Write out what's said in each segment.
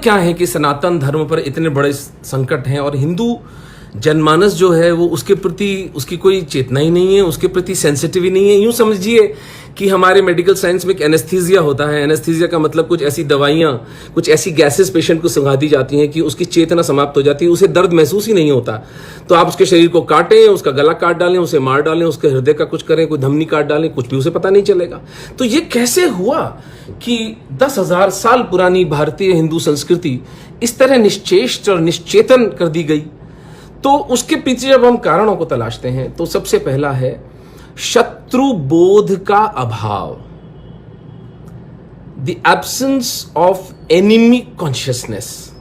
क्या है कि सनातन धर्म पर इतने बड़े संकट हैं और हिंदू जनमानस जो है वो उसके प्रति उसकी कोई चेतना ही नहीं है, उसके प्रति सेंसिटिव ही नहीं है। यूं समझिए कि हमारे मेडिकल साइंस में एक एनेस्थीसिया होता है। एनेस्थीसिया का मतलब कुछ ऐसी दवाइयां, कुछ ऐसी गैसेस पेशेंट को सुंघा दी जाती हैं कि उसकी चेतना समाप्त हो जाती है, उसे दर्द महसूस ही नहीं होता। तो आप उसके शरीर को काटें, उसका गला काट डालें, उसे मार डालें, उसके हृदय का कुछ करें, कोई धमनी काट डालें, कुछ भी उसे पता नहीं चलेगा। तो ये कैसे हुआ कि 10,000 साल पुरानी भारतीय हिंदू संस्कृति इस तरह निश्चेष्ट और निश्चेतन कर दी गई? तो उसके पीछे जब हम कारणों को तलाशते हैं तो सबसे पहला है शत्रु बोध का अभाव, the absence of enemy consciousness.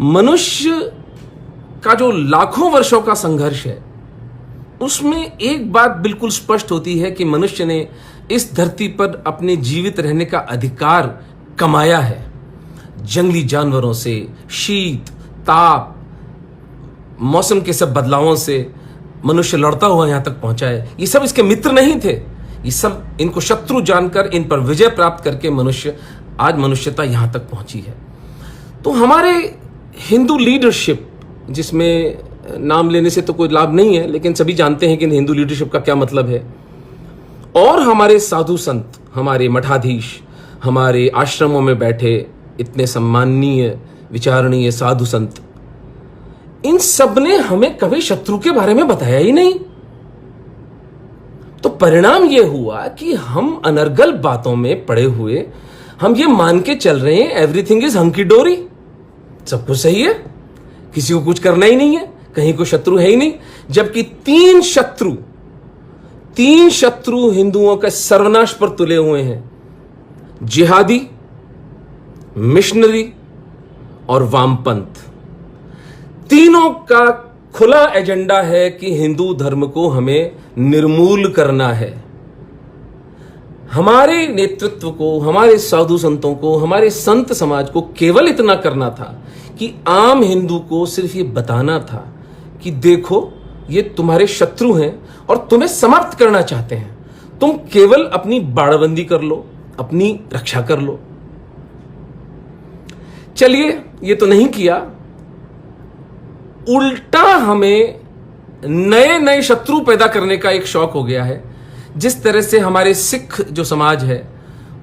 मनुष्य का जो लाखों वर्षों का संघर्ष है उसमें एक बात बिल्कुल स्पष्ट होती है कि मनुष्य ने इस धरती पर अपने जीवित रहने का अधिकार कमाया है। जंगली जानवरों से, शीत, ताप, मौसम के सब बदलावों से मनुष्य लड़ता हुआ यहां तक पहुंचा है। ये सब इसके मित्र नहीं थे, ये सब इनको शत्रु जानकर इन पर विजय प्राप्त करके आज मनुष्यता यहां तक पहुंची है। तो हमारे हिंदू लीडरशिप, जिसमें नाम लेने से तो कोई लाभ नहीं है, लेकिन सभी जानते हैं कि हिंदू लीडरशिप का क्या मतलब है, और हमारे साधु संत, हमारे मठाधीश, हमारे आश्रमों में बैठे इतने सम्माननीय विचारणीय साधु संत, इन सब ने हमें कभी शत्रु के बारे में बताया ही नहीं। तो परिणाम यह हुआ कि हम अनर्गल बातों में पड़े हुए हम ये मान के चल रहे हैं एवरीथिंग इज हंकी डोरी, सब कुछ सही है, किसी को कुछ करना ही नहीं है, कहीं कोई शत्रु है ही नहीं। जबकि तीन शत्रु हिंदुओं का सर्वनाश पर तुले हुए हैं, जिहादी, मिशनरी और वामपंथ। तीनों का खुला एजेंडा है कि हिंदू धर्म को हमें निर्मूल करना है। हमारे नेतृत्व को, हमारे साधु संतों को, हमारे संत समाज को केवल इतना करना था कि आम हिंदू को सिर्फ ये बताना था कि देखो ये तुम्हारे शत्रु हैं और तुम्हें समाप्त करना चाहते हैं, तुम केवल अपनी बाड़बंदी कर लो, अपनी रक्षा कर लो। चलिए, ये तो नहीं किया, उल्टा हमें नए नए शत्रु पैदा करने का एक शौक हो गया है। जिस तरह से हमारे सिख जो समाज है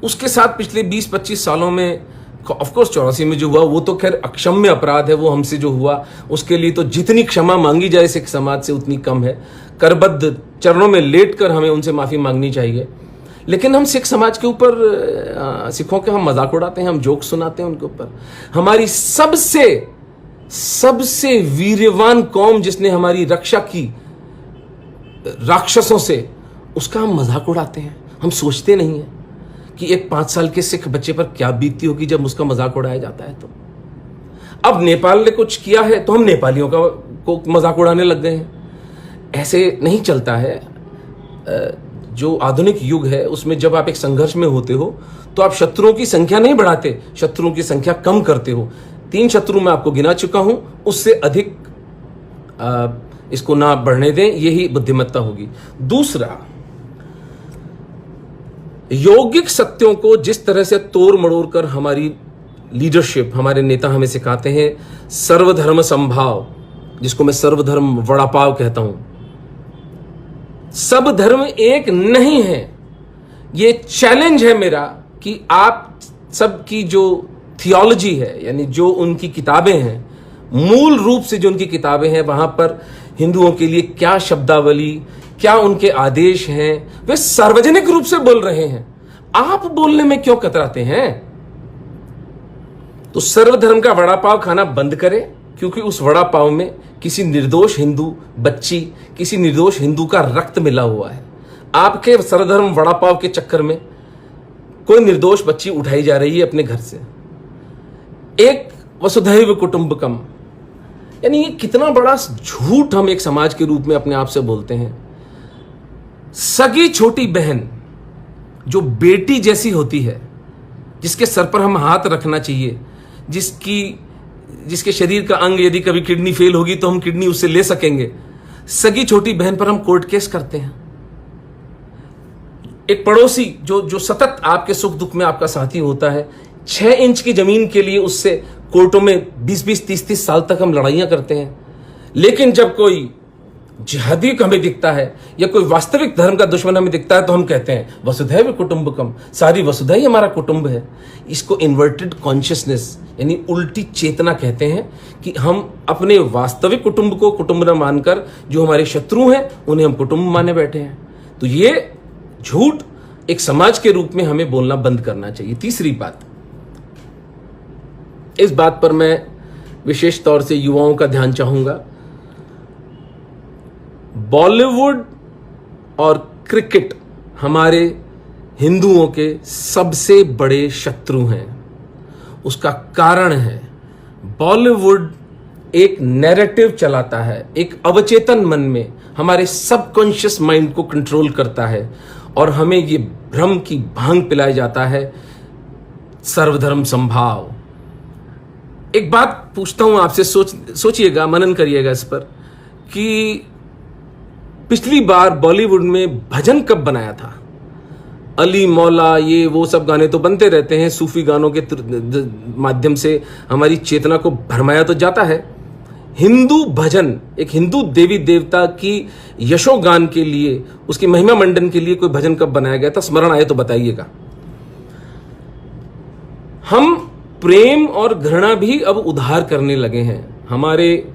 उसके साथ पिछले 20-25 सालों में, ऑफ कोर्स 84 में जो हुआ वो तो खैर अक्षम्य अपराध है, वो हमसे जो हुआ उसके लिए तो जितनी क्षमा मांगी जाए सिख समाज से उतनी कम है। करबद्ध चरणों में लेटकर हमें उनसे माफी मांगनी चाहिए। लेकिन हम सिख समाज के ऊपर, सिखों के हम मजाक उड़ाते हैं, हम जोक सुनाते हैं उनके ऊपर। हमारी सबसे वीर्यवान कौम जिसने हमारी रक्षा की राक्षसों से, उसका हम मजाक उड़ाते हैं। हम सोचते नहीं है कि एक 5 साल के सिख बच्चे पर क्या बीतती होगी जब उसका मजाक उड़ाया जाता है। तो अब नेपाल ने कुछ किया है तो हम नेपालियों को मजाक उड़ाने लग गए हैं। ऐसे नहीं चलता है। जो आधुनिक युग है उसमें जब आप एक संघर्ष में होते हो तो आप शत्रुओं की संख्या नहीं बढ़ाते, शत्रुओं की संख्या कम करते हो। 3 शत्रु मैं आपको गिना चुका हूं, उससे अधिक इसको ना बढ़ने दें, यही बुद्धिमत्ता होगी। दूसरा, यौगिक सत्यों को जिस तरह से तोड़ मड़ोड़ कर हमारी लीडरशिप, हमारे नेता हमें सिखाते हैं, सर्वधर्म संभाव, जिसको मैं सर्वधर्म वड़ा पाव कहता हूं। सब धर्म एक नहीं है। ये चैलेंज है मेरा कि आप सबकी जो थियोलॉजी है, यानी जो उनकी किताबें हैं, मूल रूप से जो उनकी किताबें हैं, वहां पर हिंदुओं के लिए क्या शब्दावली, क्या उनके आदेश हैं, वे सार्वजनिक रूप से बोल रहे हैं। आप बोलने में क्यों कतराते हैं? तो सर्वधर्म का वड़ा पाव खाना बंद करें, क्योंकि उस वड़ा पाव में किसी निर्दोष हिंदू बच्ची, किसी निर्दोष हिंदू का रक्त मिला हुआ है। आपके सर्वधर्म वड़ा पाव के चक्कर में कोई निर्दोष बच्ची उठाई जा रही है अपने घर से। एक वसुधैव कुटुंबकम, यानी ये कितना बड़ा झूठ हम एक समाज के रूप में अपने आप से बोलते हैं। सगी छोटी बहन जो बेटी जैसी होती है, जिसके सर पर हम हाथ रखना चाहिए, जिसके शरीर का अंग यदि कभी किडनी फेल होगी तो हम किडनी उससे ले सकेंगे, सगी छोटी बहन पर हम कोर्ट केस करते हैं। एक पड़ोसी जो सतत आपके सुख दुख में आपका साथी होता है, 6 इंच की जमीन के लिए उससे कोर्टों में 20-20, 30-30 साल तक हम लड़ाइयां करते हैं। लेकिन जब कोई जिहादी हमें दिखता है या कोई वास्तविक धर्म का दुश्मन हमें दिखता है तो हम कहते हैं वसुधैव कुटुंबकम, सारी वसुधा ही हमारा कुटुंब है। इसको इन्वर्टेड कॉन्शियसनेस यानी उल्टी चेतना कहते हैं कि हम अपने वास्तविक कुटुंब को कुटुंब न मानकर जो हमारे शत्रु हैं उन्हें हम कुटुंब माने बैठे हैं। तो ये झूठ एक समाज के रूप में हमें बोलना बंद करना चाहिए। तीसरी बात, इस बात पर मैं विशेष तौर से युवाओं का ध्यान चाहूंगा। बॉलीवुड और क्रिकेट हमारे हिंदुओं के सबसे बड़े शत्रु हैं। उसका कारण है बॉलीवुड एक नैरेटिव चलाता है, एक अवचेतन मन में हमारे सबकॉन्शियस माइंड को कंट्रोल करता है और हमें ये भ्रम की भांग पिलाया जाता है सर्वधर्म संभाव। एक बात पूछता हूं आपसे, सोचिएगा, मनन करिएगा इस पर कि पिछली बार बॉलीवुड में भजन कब बनाया था? अली मौला ये वो सब गाने तो बनते रहते हैं, सूफी गानों के माध्यम से हमारी चेतना को भरमाया तो जाता है। हिंदू भजन, एक हिंदू देवी देवता की यशोगान के लिए, उसकी महिमा मंडन के लिए कोई भजन कब बनाया गया था? स्मरण आए तो बताइएगा। हम प्रेम और घृणा भी अब उधार करने लगे हैं। हमारे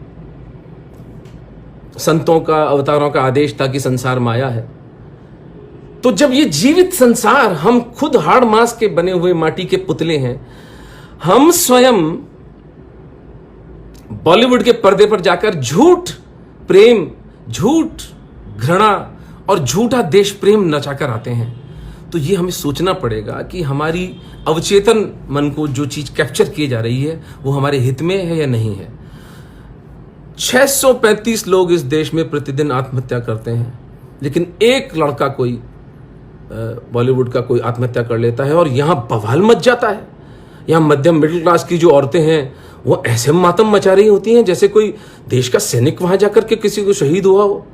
संतों का, अवतारों का आदेश था कि संसार माया है। तो जब ये जीवित संसार, हम खुद हाड़ मांस के बने हुए माटी के पुतले हैं, हम स्वयं बॉलीवुड के पर्दे पर जाकर झूठ प्रेम, झूठ घृणा और झूठा देश प्रेम नचाकर आते हैं, तो ये हमें सोचना पड़ेगा कि हमारी अवचेतन मन को जो चीज कैप्चर की जा रही है वो हमारे हित में है या नहीं है। 635 लोग इस देश में प्रतिदिन आत्महत्या करते हैं, लेकिन एक लड़का कोई बॉलीवुड का कोई आत्महत्या कर लेता है और यहां बवाल मच जाता है। यहां मध्यम मिडिल क्लास की जो औरतें हैं वो ऐसे मातम मचा रही होती हैं जैसे कोई देश का सैनिक वहां जाकर के किसी को शहीद हुआ हो।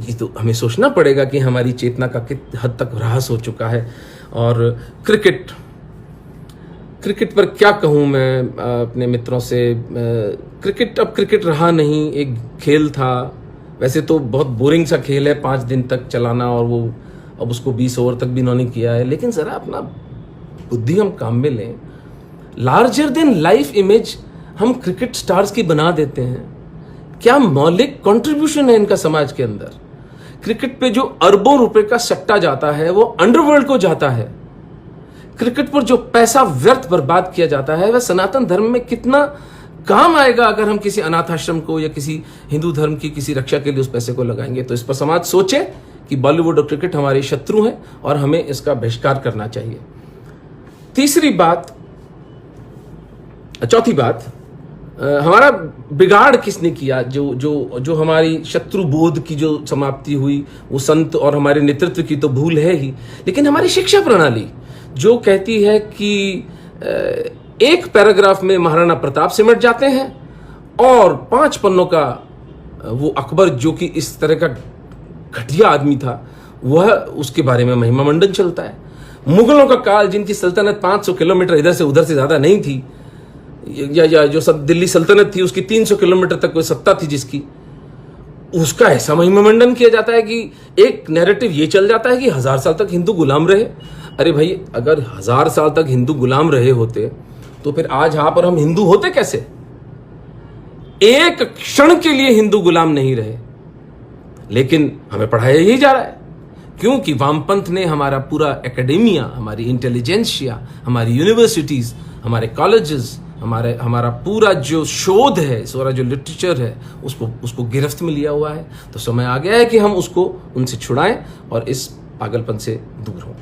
ये तो हमें सोचना पड़ेगा कि हमारी चेतना का कित हद तक ह्रास हो चुका है। और क्रिकेट पर क्या कहूं मैं अपने मित्रों से, क्रिकेट अब क्रिकेट रहा नहीं, एक खेल था। वैसे तो बहुत बोरिंग सा खेल है, 5 दिन तक चलाना, और वो अब उसको 20 ओवर तक भी इन्होंने किया है। लेकिन जरा अपना बुद्धि हम काम में लें। लार्जर देन लाइफ इमेज हम क्रिकेट स्टार्स की बना देते हैं। क्या मौलिक कंट्रीब्यूशन है इनका समाज के अंदर? क्रिकेट पे जो अरबों रुपए का सट्टा जाता है वो अंडरवर्ल्ड को जाता है। क्रिकेट पर जो पैसा व्यर्थ बर्बाद किया जाता है वह सनातन धर्म में कितना काम आएगा अगर हम किसी अनाथ आश्रम को या किसी हिंदू धर्म की किसी रक्षा के लिए उस पैसे को लगाएंगे। तो इस पर समाज सोचे कि बॉलीवुड और क्रिकेट हमारे शत्रु हैं और हमें इसका बहिष्कार करना चाहिए। चौथी बात, हमारा बिगाड़ किसने किया? जो हमारी शत्रु बोध की जो समाप्ति हुई वो संत और हमारे नेतृत्व की तो भूल है ही, लेकिन हमारी शिक्षा प्रणाली जो कहती है कि एक पैराग्राफ में महाराणा प्रताप सिमट जाते हैं और 5 पन्नों का वो अकबर जो कि इस तरह का घटिया आदमी था वह, उसके बारे में महिमा मंडन चलता है। मुगलों का काल, जिनकी सल्तनत 500 किलोमीटर इधर से उधर से ज्यादा नहीं थी, या जो दिल्ली सल्तनत थी उसकी 300 किलोमीटर तक कोई सत्ता थी जिसकी, उसका ऐसा महिमा मंडन किया जाता है कि एक नैरेटिव ये चल जाता है कि 1000 साल तक हिंदू गुलाम रहे। अरे भाई, अगर 1000 साल तक हिंदू गुलाम रहे होते तो फिर आज यहां पर हम हिंदू होते कैसे? एक क्षण के लिए हिंदू गुलाम नहीं रहे, लेकिन हमें पढ़ाया ही जा रहा है क्योंकि वामपंथ ने हमारा पूरा एकेडेमिया, हमारी इंटेलिजेंसिया, हमारी यूनिवर्सिटीज, हमारे कॉलेजेस, हमारा पूरा जो शोध है, सारा जो लिटरेचर है, उसको गिरफ्त में लिया हुआ है। तो समय आ गया है कि हम उसको उनसे छुड़ाएं और इस पागलपन से दूर हों।